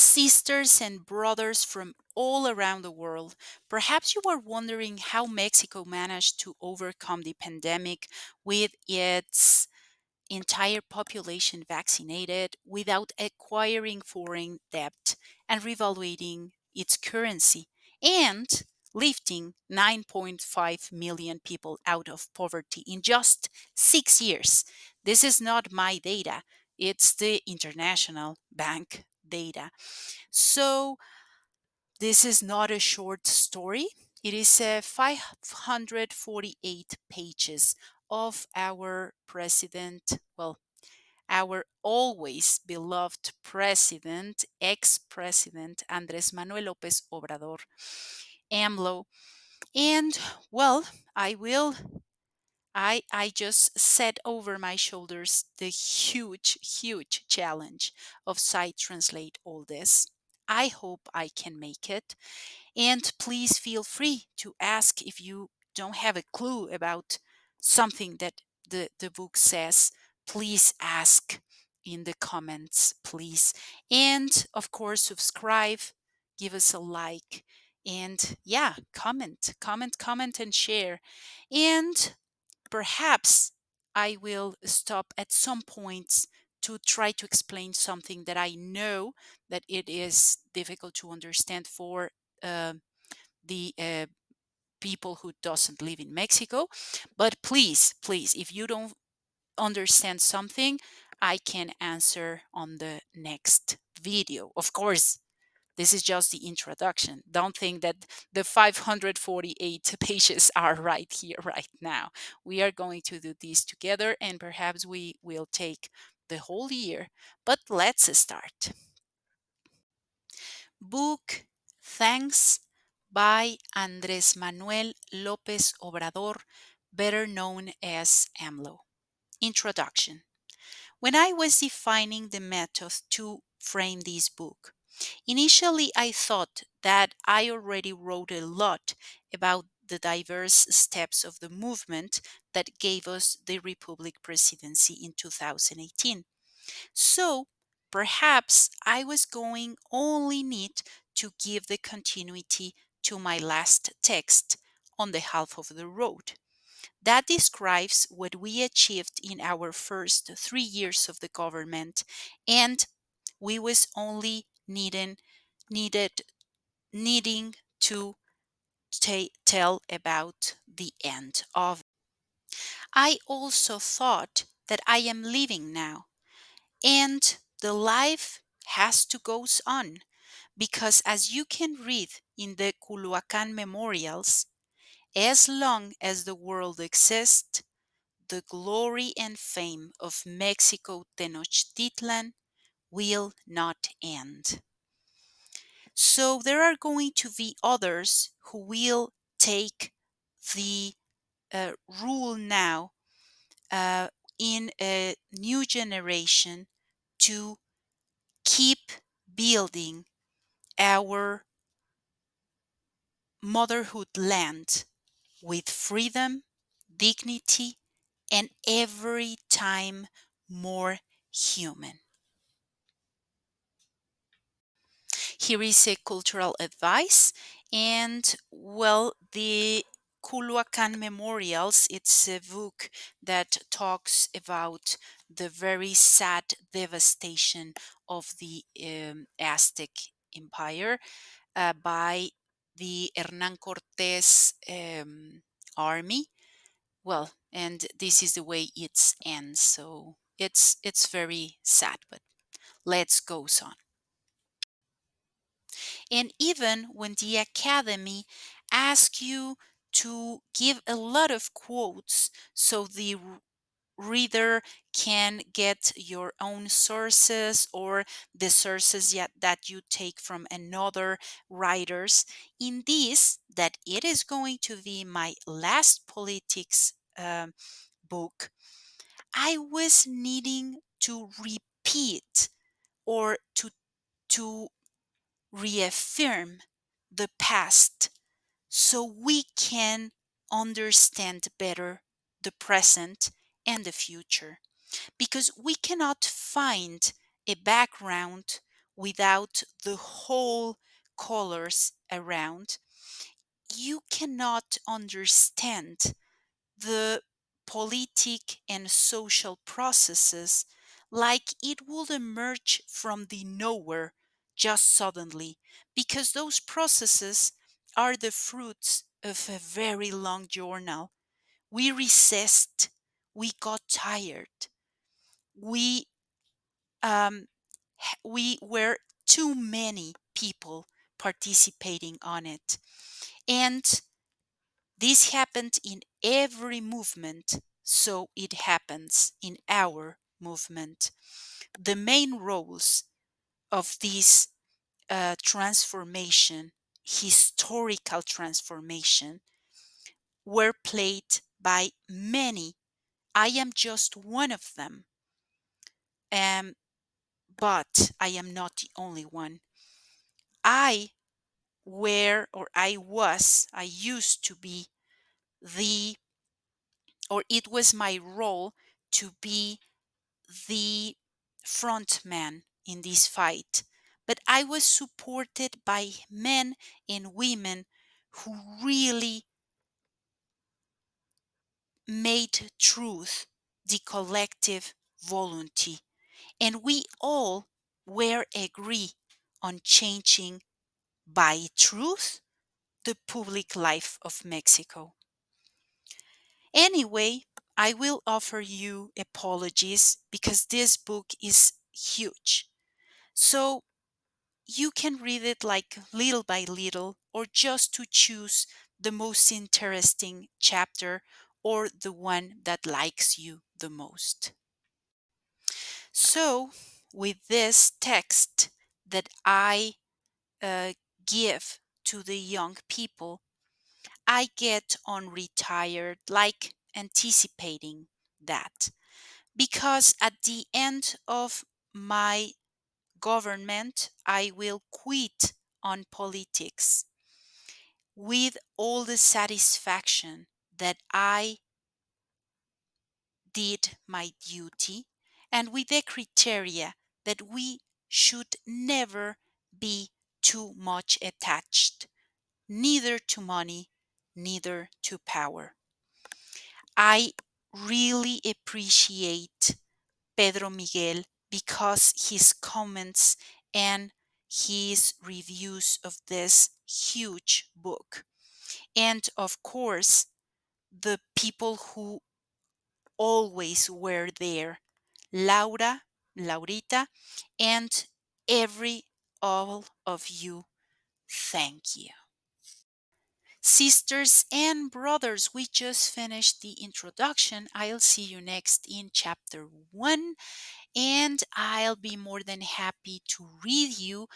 Sisters and brothers from all around the world, perhaps you are wondering how Mexico managed to overcome the pandemic with its entire population vaccinated without acquiring foreign debt and revaluating its currency and lifting 9.5 million people out of poverty in just 6 years. This is not my data, it's the International Bank data. So, this is not a short story. It is 548 pages of our president, well, our always beloved president, ex-president Andres Manuel Lopez Obrador, AMLO. And well, I just set over my shoulders the huge challenge of site translate all this. I hope I can make it. And please feel free to ask if you don't have a clue about something that the book says. Please ask in the comments, please. And of course, subscribe, give us a like, and yeah, comment, and share. And perhaps I will stop at some points to try to explain something that I know that it is difficult to understand for uh, the people who doesn't live in Mexico. But please, if you don't understand something, I can answer on the next video. Of course, this is just the introduction. Don't think that the 548 pages are right here, right now. We are going to do this together and perhaps we will take the whole year. But let's start. Book Thanks by Andres Manuel Lopez Obrador, better known as AMLO. Introduction. When I was defining the method to frame this book, initially I thought that I already wrote a lot about the diverse steps of the movement that gave us the Republic presidency in 2018. So perhaps I was going only need to give the continuity to my last text on the half of the road. That describes what we achieved in our first 3 years of the government, and we was only needed needing to tell about the end of. I also thought that I am living now, and the life has to goes on because as you can read in the Culhuacan memorials, as long as the world exists, the glory and fame of Mexico Tenochtitlan will not end. So there are going to be others who will take the rule now uh, in a new generation to keep building our motherhood land with freedom, dignity, and every time more human. Here is a cultural advice, and well, the Culhuacan Memorials, it's a book that talks about the very sad devastation of the Aztec Empire by the Hernan Cortes army. Well, and this is the way it ends. So it's very sad, but let's go on. And even when the academy asks you to give a lot of quotes so the reader can get your own sources or the sources that you take from another writers. In this, that it is going to be my last politics book, I was needing to repeat or to reaffirm the past so we can understand better the present and the future, because we cannot find a background without the whole colors around, you cannot understand the politic and social processes like it will emerge from the nowhere just suddenly, because those processes are the fruits of a very long journal. We resist, we got tired, we um, we were too many people participating on it, and this happened in every movement, so it happens in our movement. The main roles of this transformation, historical transformation, were played by many. I am just one of them, um, but I am not the only one. I I used to be the, or it was my role to be the front man in this fight. But I was supported by men and women who really made truth the collective volunty. And we all were agree on changing by truth the public life of Mexico. Anyway, I will offer you apologies because this book is huge. So you can read it like little by little, or just to choose the most interesting chapter or the one that likes you the most. So, with this text that I give to the young people, I get on retired, like anticipating that. Because at the end of my government, I will quit on politics with all the satisfaction that I did my duty, and with the criteria that we should never be too much attached, neither to money, neither to power. I really appreciate Pedro Miguel because his comments and his reviews of this huge book. And of course, the people who always were there, Laurita, and every all of you, thank you. Sisters and brothers, we just finished the introduction. I'll see you next in chapter 1, and I'll be more than happy to read you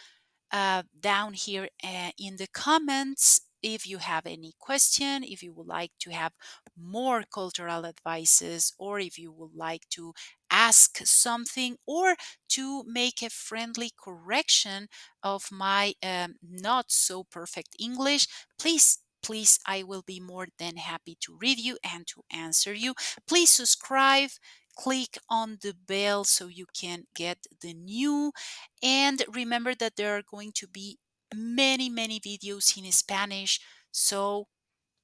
down here in the comments if you have any question, if you would like to have more cultural advices, or if you would like to ask something, or to make a friendly correction of my not so perfect English. Please, I will be more than happy to read you and to answer you. Please subscribe, click on the bell so you can get the new, and remember that there are going to be many videos in Spanish, so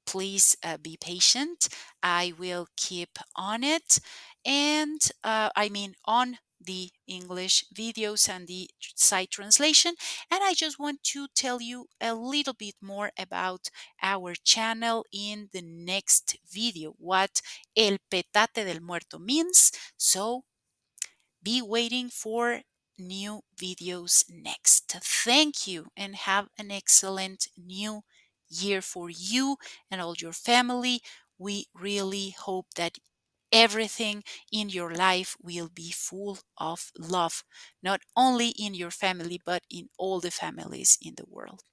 please be patient. I will keep on it, and I mean on the English videos and the site translation. And I just want to tell you a little bit more about our channel in the next video, what el petate del muerto means. So be waiting for new videos next. Thank you, and have an excellent new year for you and all your family. We really hope that everything in your life will be full of love, not only in your family, but in all the families in the world.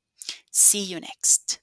See you next.